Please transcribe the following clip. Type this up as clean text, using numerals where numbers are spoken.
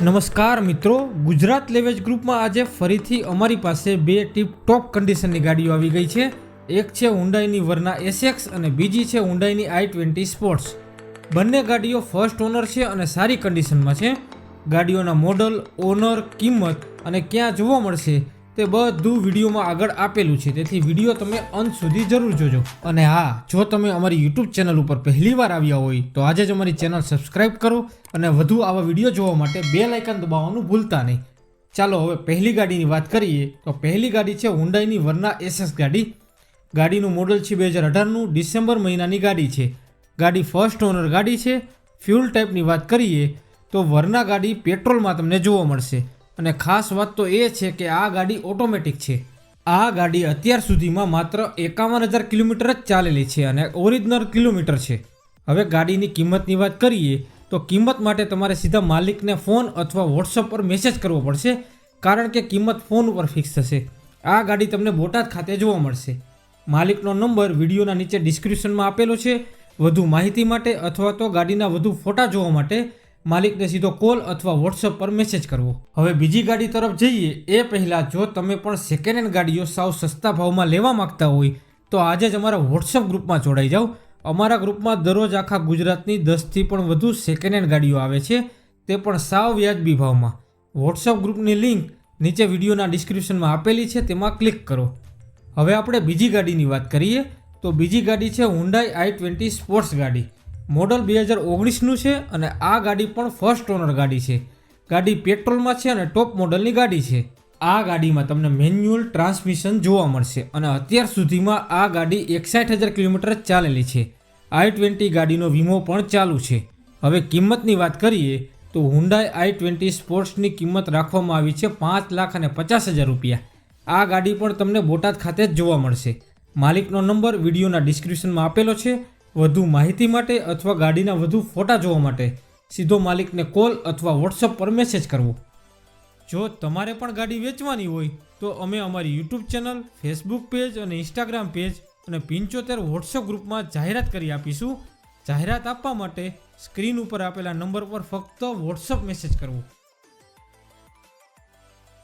નમસ્કાર મિત્રો, ગુજરાત લેવેજ ગ્રુપમાં આજે ફરીથી અમારી પાસે બે ટીપ ટોપ કન્ડિશનની ગાડીઓ આવી ગઈ છે. એક છે હુન્ડાઈની વર્ના એસએક્સ અને બીજી છે હુન્ડાઈની i20 સ્પોર્ટ્સ. બંને ગાડીઓ ફર્સ્ટ ઓનર છે અને સારી કન્ડિશનમાં છે. ગાડીઓના મોડલ, ઓનર, કિંમત અને ક્યાં જોવા મળશે તે બધું વિડીયોમાં આગળ આપેલું છે, તેથી વિડીયો તમે અંત સુધી જરૂર જોજો. અને હા, જો તમે અમારી યુટ્યુબ ચેનલ ઉપર પહેલીવાર આવ્યા હોય તો આજે જ અમારી ચેનલ સબસ્ક્રાઈબ કરો અને વધુ આવા વિડીયો જોવા માટે બેલ આઇકન દબાવવાનું ભૂલતા નહીં. ચાલો હવે પહેલી ગાડીની વાત કરીએ તો પહેલી ગાડી છે હુન્ડાઈની વર્ના એસએક્સ ગાડી. ગાડીનું મોડલ છે 2018નું, ડિસેમ્બર મહિનાની ગાડી છે. ગાડી ફર્સ્ટ ઓનર ગાડી છે. ફ્યુલ ટાઈપની વાત કરીએ તો વર્ના ગાડી પેટ્રોલમાં તમને જોવા મળશે અને ખાસ વાત તો એ છે કે આ ગાડી ઓટોમેટિક છે. આ ગાડી અત્યાર સુધીમાં માત્ર 51,000 કિલોમીટર જ ચાલેલી છે અને ઓરિજિનલ કિલોમીટર છે. હવે ગાડીની કિંમતની વાત કરીએ તો કિંમત માટે તમારે સીધા માલિકને ફોન અથવા વોટ્સઅપ પર મેસેજ કરવો પડશે, કારણ કે કિંમત ફોન ઉપર ફિક્સ થશે. આ ગાડી તમને બોટાદ ખાતે જોવા મળશે. માલિકનો નંબર વિડીયોના નીચે ડિસ્ક્રિપ્શનમાં આપેલો છે. વધુ માહિતી માટે અથવા તો ગાડીના વધુ ફોટા જોવા માટે માલિકને સીધો કોલ અથવા વોટ્સઅપ પર મેસેજ કરવો. હવે બીજી ગાડી તરફ જઈએ એ પહેલાં જો તમે પણ સેકન્ડ હેન્ડ ગાડીઓ સાવ સસ્તા ભાવમાં લેવા માંગતા હોય તો આજે જ અમારા વોટ્સઅપ ગ્રુપમાં જોડાઈ જાઓ. અમારા ગ્રુપમાં દરરોજ આખા ગુજરાતની 10થી પણ વધુ સેકન્ડ હેન્ડ ગાડીઓ આવે છે, તે પણ સાવ વ્યાજબી ભાવમાં. વોટ્સઅપ ગ્રુપની લિંક નીચે વિડીયોના ડિસ્ક્રિપ્શનમાં આપેલી છે, તેમાં ક્લિક કરો. હવે આપણે બીજી ગાડીની વાત કરીએ તો બીજી ગાડી છે હુન્ડાઈ i20 સ્પોર્ટ્સ ગાડી. મોડલ 2019નું છે અને આ ગાડી પણ ફર્સ્ટ ઓનર ગાડી છે. ગાડી પેટ્રોલમાં છે અને ટોપ મોડલની ગાડી છે. આ ગાડીમાં તમને મેન્યુઅલ ટ્રાન્સમિશન જોવા મળશે અને અત્યાર સુધીમાં આ ગાડી 61,000 કિલોમીટર જ ચાલેલી છે. i20 ગાડીનો વીમો પણ ચાલુ છે. હવે કિંમતની વાત કરીએ તો હુન્ડાઈ i20 સ્પોર્ટ્સની કિંમત રાખવામાં આવી છે 5,50,000 રૂપિયા. આ ગાડી પણ તમને બોટાદ ખાતે જ જોવા મળશે. માલિકનો નંબર વિડીયોના ડિસ્ક્રિપ્શનમાં આપેલો છે. વધુ માહિતી માટે અથવા ગાડીના વધુ ફોટા જોવા માટે સીધો માલિકને કોલ અથવા વોટ્સઅપ પર મેસેજ કરવો. જો તમારે પણ ગાડી વેચવાની હોય તો અમે અમારી યુટ્યુબ ચેનલ, ફેસબુક પેજ અને ઇન્સ્ટાગ્રામ પેજ અને 75 વોટ્સઅપ ગ્રુપમાં જાહેરાત કરી આપીશું. જાહેરાત આપવા માટે સ્ક્રીન ઉપર આપેલા નંબર પર ફક્ત વોટ્સઅપ મેસેજ કરવો.